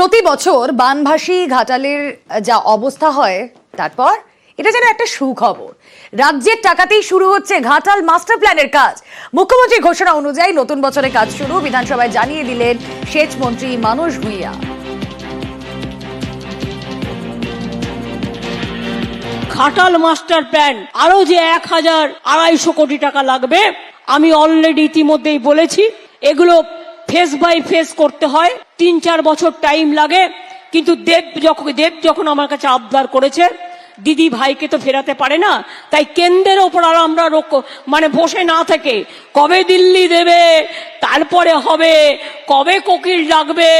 প্রতি বছর বানভাসী ঘাটালের যা অবস্থা হয় তারপর এটা যেন একটা সুখবর। রাজ্যের টাকাতেই শুরু হচ্ছে ঘাটাল মাস্টার প্ল্যানের কাজ। মুখ্যমন্ত্রীর ঘোষণা অনুযায়ী নতুন বছরে কাজ শুরু, বিধানসভায় জানিয়ে দিলেন সেচ মন্ত্রী মানস ভুঁইয়া। ঘাটাল মাস্টার প্ল্যান আরো যে 1250 কোটি টাকা লাগবে, আমি অলরেডি ইতিমধ্যেই বলেছি। এগুলো ফেস বাই ফেস করতে হয়, 3-4 বছর টাইম লাগে। কিন্তু দেব যখন আমার কাছে আবদার করেছে, দিদি ভাইকে তো ফেরাতে পারে না, তাই কেন্দ্রের ওপর আর আমরা বসে না থেকে কবে দিল্লি দেবে, তারপরে হবে, কবে কোকিল ডাকবে,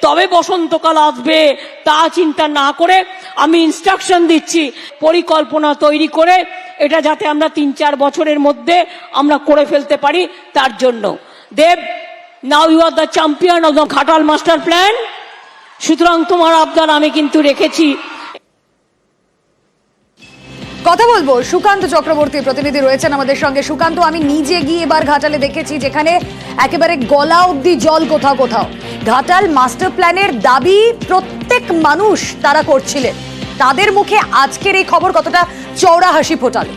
তবে বসন্তকাল আসবে, তা চিন্তা না করে আমি ইনস্ট্রাকশন দিচ্ছি পরিকল্পনা তৈরি করে এটা যাতে আমরা 3-4 বছরের মধ্যে আমরা করে ফেলতে পারি। তার জন্য Dev, now you are the champion of the Ghatal master plan. সুতরাং তোমার আবদার আমি কিন্তু রেখেছি। কথা বলবো, সুকান্ত চক্রবর্তী প্রতিনিধি রয়েছেন আমাদের সঙ্গে। সুকান্ত, আমি নিজে গিয়ে এবার ঘাটালে দেখেছি যেখানে একেবারে গলা অব্দি জল কোথাও কোথাও। ঘাটাল মাস্টার প্ল্যানের দাবি প্রত্যেক মানুষ তারা করছিলেন, তাদের মুখে আজকের এই খবর কতটা চওড়া হাসি ফোটালো?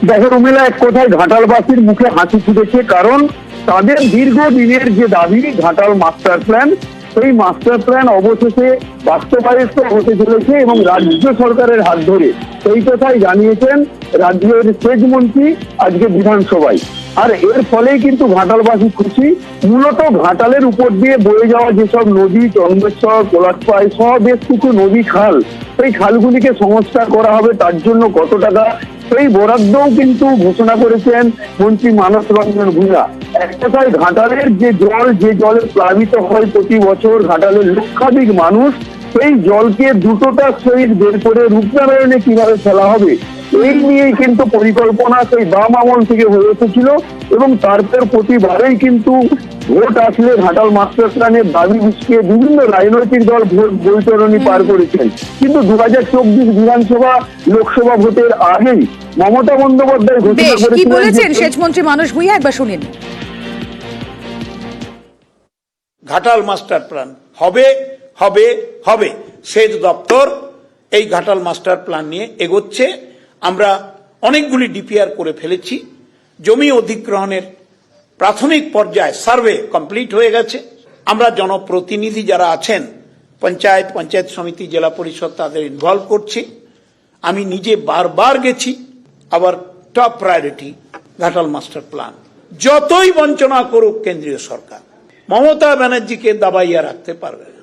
দেখো রুমেলা, এক কথায় ঘাটালবাসীর মুখে হাসি ফুটেছে, কারণ তাদের দীর্ঘদিনের যে দাবি ঘাটাল মাস্টার প্ল্যান, সেই মাস্টার প্ল্যান অবশেষে বাস্তবায়িত হতে চলেছে এবং রাজ্য সরকারের হাত ধরে সেই কথাই জানিয়েছেন রাজ্যের সেচ মন্ত্রী আজকে বিধানসভায়। আর এর ফলেই কিন্তু ঘাটালবাসী খুশি। মূলত ঘাটালের উপর দিয়ে বয়ে যাওয়া যেসব নদী, চন্দ্রেশ্বর, কোলাটপাই সহ বেশ কিছু নদী খাল, সেই খালগুলিকে সংস্কার করা হবে। তার জন্য কত টাকা, সেই বরাদ্দও কিন্তু ঘোষণা করেছেন মন্ত্রী মানস রঞ্জন ভুঁইয়া। এক কথায় ঘাটালের যে জলে প্লাবিত হয় প্রতি বছর ঘাটালের লক্ষাধিক মানুষ, সেই জলকে দ্রুততার সহিত বের করে রূপনারায়ণে কিভাবে ফেলা হবে, এই নিয়েই কিন্তু পরিকল্পনা সেই বাম আমল থেকে হয়ে উঠেছিল। এবং তারপর প্রতিবারেই কিন্তু ভোট আসলে ঘাটাল মাস্টার প্ল্যানের দাবি উস্কিয়ে বিভিন্ন রাজনৈতিক দল ভোট বৈতরণী পার করেছেন। কিন্তু 2024 বিধানসভা লোকসভা ভোটের আগেই মমতা বন্দ্যোপাধ্যায় ঘোষণা করেছিলেন সেচ মন্ত্রী মানস ভুঁইয়া, একবার শুনিন। ঘাটাল মাস্টার প্ল্যান হবে হবে হবে। সেচ দপ্তর এই ঘাটাল মাস্টার প্ল্যান নিয়ে এগোচ্ছে। আমরা অনেকগুলি ডিপিআর করে ফেলেছি। জমি অধিগ্রহণের প্রাথমিক পর্যায়ে সার্ভে কমপ্লিট হয়ে গেছে। আমরা জনপ্রতিনিধি যারা আছেন, পঞ্চায়েত সমিতি, জেলা পরিষদ, তাদের ইনভলভ করছি। আমি নিজে বারবার গেছি। আবার top priority Ghatal master plan. যতই বঞ্চনা করুক কেন্দ্রীয় সরকার, মমতা ব্যানার্জিকে দাবাইয়া রাখতে পারবে না।